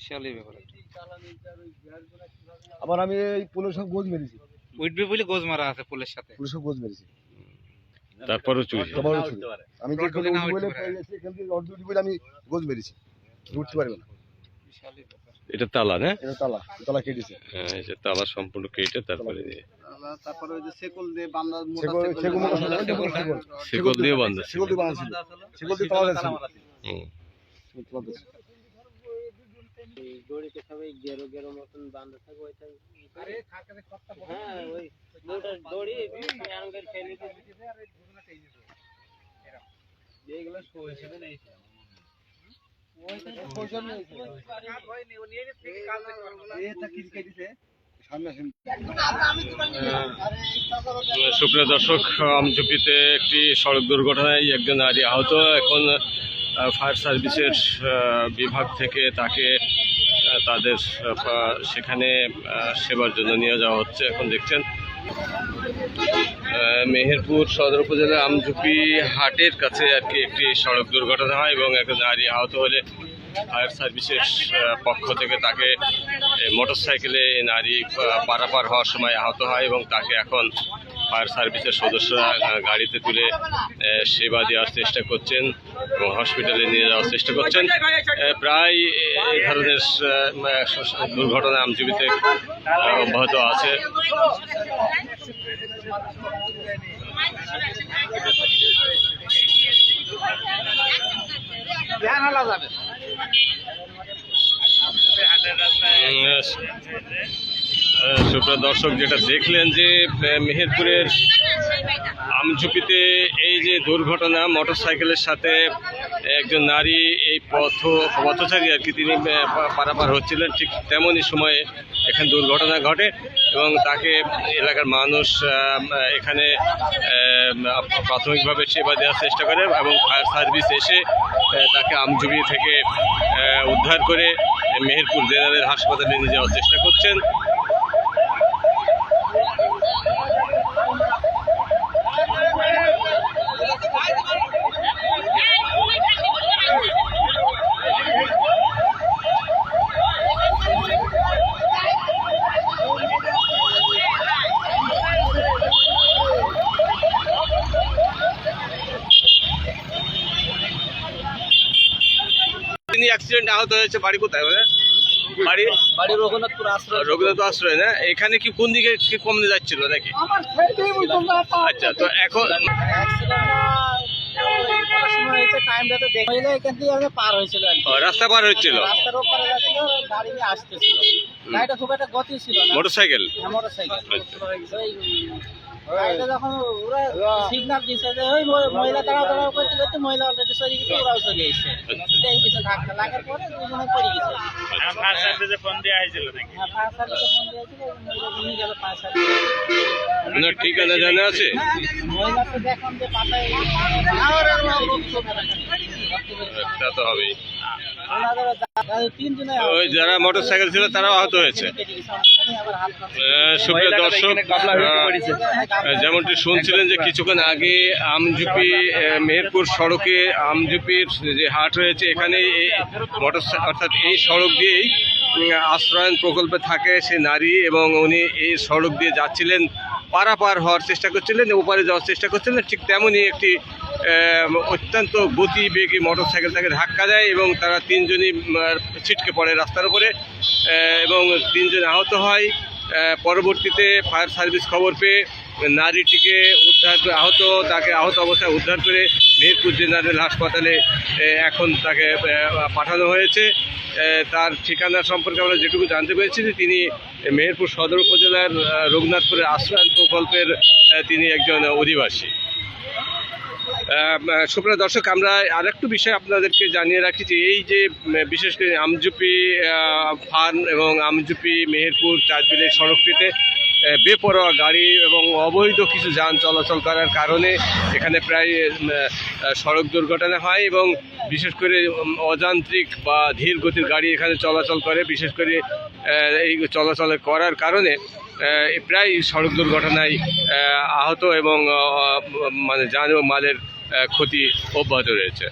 বিশালই ব্যাপার। আবার আমি এই পোলের সব গোজ মেরেছি, উঠবে বলে গোজ মারা আছে পোলের সাথে। পোলের সব গোজ মেরেছি, তারপরও চুরি। আমি যে কোনো উঠি বলে এখান থেকে অর্ধ উঠি বলে আমি গোজ মেরেছি, উঠতে পারবে না। এটা তালা না? এটা তালা, তালা কেটেছে। হ্যাঁ, এই যে তালা সম্পূর্ণ কেটে তারপরে তারপরে ওই যে সেকল দিয়ে বান্দা শিকল দিয়ে বাঁধা ছিল। সেগুলো দিয়ে বাঁধা ছিল, সেগুলো দিয়ে তালা ছিল। হুম। দড়িতে সবাই গেরো গেরো মতন বাঁধা থাকে ওইটা। হ্যাঁ ওই দড়ি অ্যাঙ্গেল ফেলে দিয়েছে আর এই দুগুনা টেনে দিয়েছে এরকম যেগুলো শো হিসেবে নেই ওইটা পোষণ নেই কাজ হয়নি ও নিয়ে থেকে কাজ হয়নি এটা কি কেটেছে সামনে আসেন। সুপ্রিয় দর্শক, আমঝুপিতে একটি সড়ক দুর্ঘটনায় একজন নারী আহত। এখন ফায়ার সার্ভিসের বিভাগ থেকে তাকে তাদের সেখানে সেবার জন্য নিয়ে যাওয়া হচ্ছে। এখন দেখছেন মেহেরপুর সদর উপজেলার আমঝুপি হাটের কাছে আর কি একটি সড়ক দুর্ঘটনা হয় এবং একজন নারী আহত হলে ফায়ার সার্ভিসের পক্ষ থেকে তাকে মোটরসাইকেলে নারী পারাপার হওয়ার সময় আহত হয় এবং তাকে এখন ফায়ার সার্ভিসের সদস্যরা গাড়িতে তুলে সেবা দেওয়ার চেষ্টা করছেন এবং হসপিটালে নিয়ে যাওয়ার চেষ্টা করছেন। প্রায় এই ধরনের দুর্ঘটনা আমঝুপিতে অব্যাহত আছে। সুপ্রিয় দর্শক, যেটা দেখলেন যে মেহেরপুরের আমঝুপিতে এই যে দুর্ঘটনা, মোটরসাইকেলের সাথে একজন নারী এই পথচারী আর কি তিনি পারাপার হচ্ছিলেন, ঠিক তেমনই সময়ে এখানে দুর্ঘটনা ঘটে এবং তাকে এলাকার মানুষ এখানে প্রাথমিকভাবে সেবা দেওয়ার চেষ্টা করে এবং ফায়ার সার্ভিস এসে তাকে আমঝুপি থেকে উদ্ধার করে মেহেরপুর জেনারেল হাসপাতালে নিয়ে যাওয়ার চেষ্টা করছেন। তিনি অ্যাক্সিডেন্ট আহত হয়েছে, বাড়ি কোথায়? বাড়ি রঘুনাথপুর আশ্রয়। রঘুনাথ আশ্রয় না? এখানে কি কোন দিকে কমতে যাচ্ছিল নাকি? আচ্ছা, তো এখন রাস্তা পার হচ্ছিল, মোটরসাইকেল। যখন ওরা সিগন্যাল দিচ্ছে যে ওই মহিলা দাঁড়াও করতে করতে মহিলা অলরেডি সরে গেছে, ওরাও চলে এসছে। ধাক্কা লাগার পরে দুজনে পড়ে গেছে। ফায়ার সার্ভিসে ফোন দেওয়া হয়েছিল নাকি? হ্যাঁ, ফায়ার সার্ভিসে ফোন দিয়েছিল, নিয়ে গেল ফায়ার সার্ভিস। ঠিকানা জানা আছে? মহিলা তো দেখলাম যে পাতায় তা তো হবেই। তিনজনে ওই যারা মোটরসাইকেল ছিল তারাও আহত হয়েছে। সুপ্রিয় দর্শক, যেমনটি শুনছিলেন যে কিছুক্ষণ আগে আমঝুপি মেহেরপুর সড়কে আমঝুপির যে হাট রয়েছে এখানে অর্থাৎ এই সড়ক দিয়েই আশ্রয়ন প্রকল্পে থাকে সে নারী এবং উনি এই সড়ক দিয়ে যাচ্ছিলেন, পারাপার হওয়ার চেষ্টা করছিলেন, ওপারে যাওয়ার চেষ্টা করছিলেন। ঠিক তেমনই একটি অত্যন্ত গতিবেগী মোটরসাইকেল তাকে ধাক্কা দেয় এবং তারা তিনজনই ছিটকে পড়ে রাস্তার উপরে এবং তিনজন আহত হয়। পরবর্তীতে ফায়ার সার্ভিস খবর পেয়ে নারীটিকে উদ্ধার করে তাকে আহত অবস্থায় উদ্ধার করে মেহেরপুর জেনারেল হাসপাতালে এখন তাকে পাঠানো হয়েছে। তার ঠিকানা সম্পর্কে আমরা যেটুকু জানতে পেরেছি যে তিনি মেহেরপুর সদর উপজেলার রঘুনাথপুরের আশ্রয়ন প্রকল্পের তিনি একজন অধিবাসী। সুপ্রিয় দর্শক, আমরা আরেকটু বিষয় আপনাদেরকে জানিয়ে রাখি যে এই যে বিশেষ করে আমঝুপি ফার্ম এবং আমঝুপি মেহেরপুর চাঁদবিলের সড়কটিতে বেপরোয়া গাড়ি এবং অবৈধ কিছু যান চলাচল করার কারণে এখানে প্রায় সড়ক দুর্ঘটনা হয় এবং বিশেষ করে অযান্ত্রিক বা ধীর গতির গাড়ি এখানে চলাচল করে। বিশেষ করে এই চলাচল করার কারণে প্রায় সড়ক দুর্ঘটনায় আহত এবং মানে যান ও মালের ক্ষতি অব্যাহত রয়েছে।